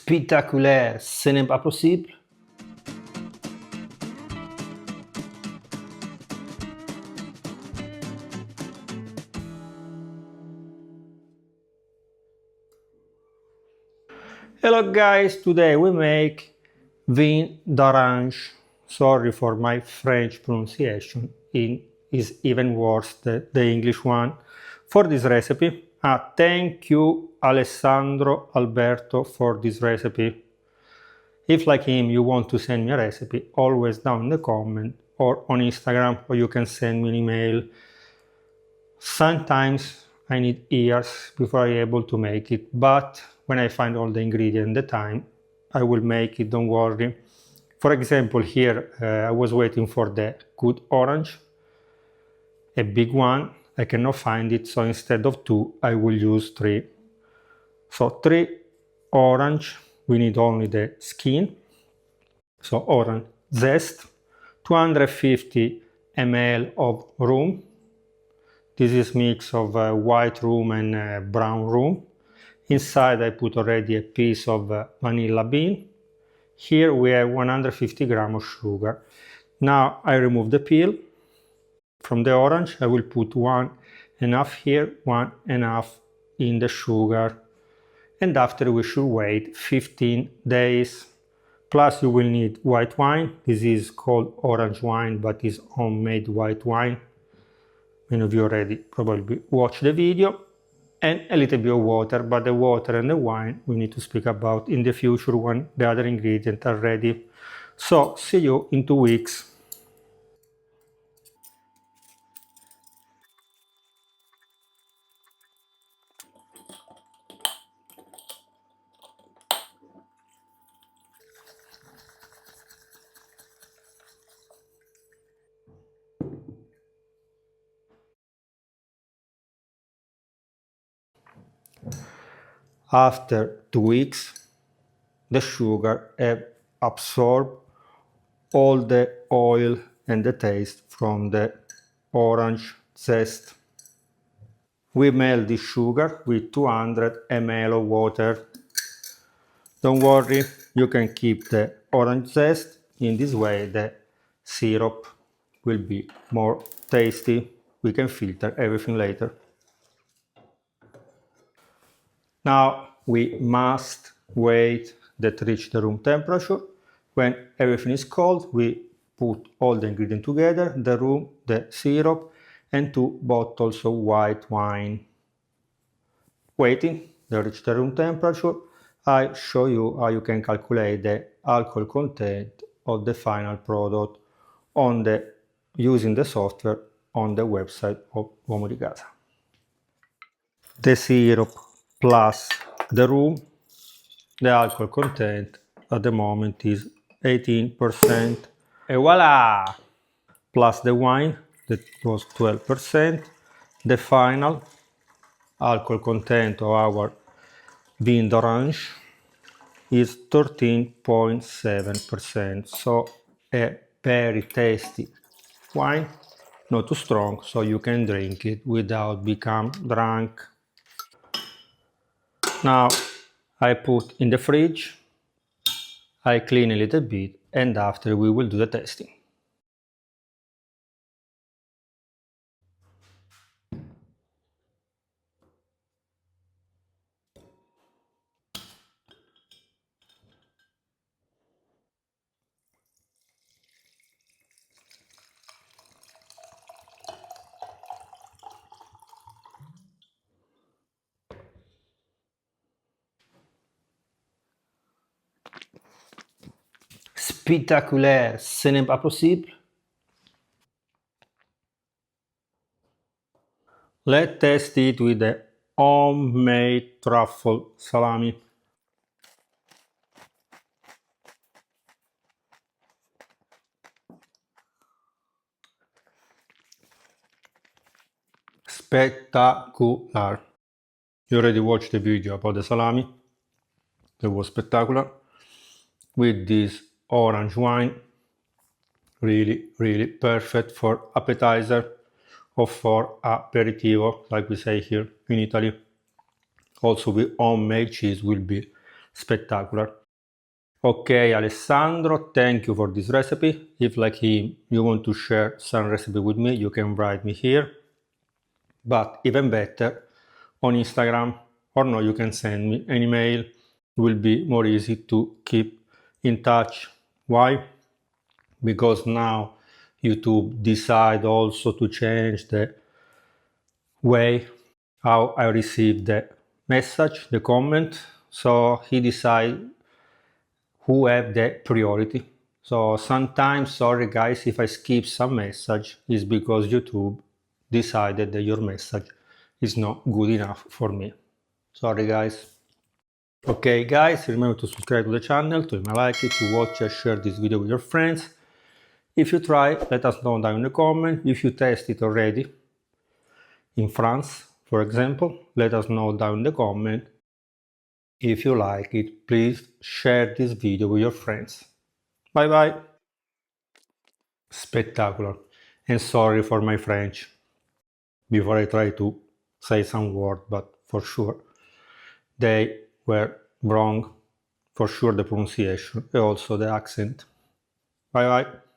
spectaculaire, ce n'est pas possible. Hello guys, today we make vin d'Orange. Sorry for my French pronunciation, it is even worse than the English one. For this recipe, thank you Alessandro Alberto for this recipe. If like him you want to send me a recipe, always down in the comment or on Instagram, or you can send me an email. Sometimes I need years before I'm able to make it, but when I find all the ingredients and the time, I will make it, don't worry. For example, here I was waiting for the good orange, a big one. I cannot find it, so instead of 2, I will use 3. So 3 orange, we need only the skin. So orange zest, 250 ml of rum. This is mix of white rum and brown rum. Inside I put already a piece of vanilla bean. Here we have 150 grams of sugar. Now I remove the peel from the orange. I will put 1.5 here, 1.5 in the sugar. And after we should wait 15 days. Plus you will need white wine. This is called orange wine, but is homemade white wine. Many of you already probably watched the video. And a little bit of water, but the water and the wine we need to speak about in the future when the other ingredients are ready. So see you in 2 weeks. After 2 weeks, the sugar have absorbed all the oil and the taste from the orange zest. We melt the sugar with 200 ml of water. Don't worry, you can keep the orange zest. In this way the syrup will be more tasty. We can filter everything later. Now we must wait that reach the room temperature. When everything is cold, we put all the ingredients together, the rum, the syrup, and 2 bottles of white wine. Waiting to reach the room temperature, I show you how you can calculate the alcohol content of the final product using the software on the website of Uomo di Casa. The syrup plus the rum, the alcohol content at the moment is 18%. Et voila! Plus the wine, that was 12%. The final alcohol content of our vin d'Orange is 13.7%. So a very tasty wine, not too strong, so you can drink it without become drunk. Now I put in the fridge, I clean a little bit, and after we will do the tasting. Spectaculaire, ce n'est pas possible. Let's test it with the homemade truffle salami. Spectacular. You already watched the video about the salami. That was spectacular. With this orange wine, really perfect for appetizer or for aperitivo, like we say here in Italy. Also with homemade cheese will be spectacular. Okay, Alessandro, thank you for this recipe. If like him, you want to share some recipe with me, you can write me here. But even better, on Instagram, or no, you can send me an email. It will be more easy to keep in touch. Why? Because now YouTube decide also to change the way how I receive the message, the comment. So he decide who have the priority. So sometimes, sorry guys, if I skip some message, is because YouTube decided that your message is not good enough for me. Sorry guys. Okay guys, remember to subscribe to the channel, to like it, to watch and share this video with your friends. If you try, let us know down in the comment. If you test it already in France, for example, let us know down in the comment. If you like it, please share this video with your friends. Bye bye. Spectacular. And sorry for my French before I try to say some word, but for sure they were wrong. For sure the pronunciation and also the accent. Bye bye.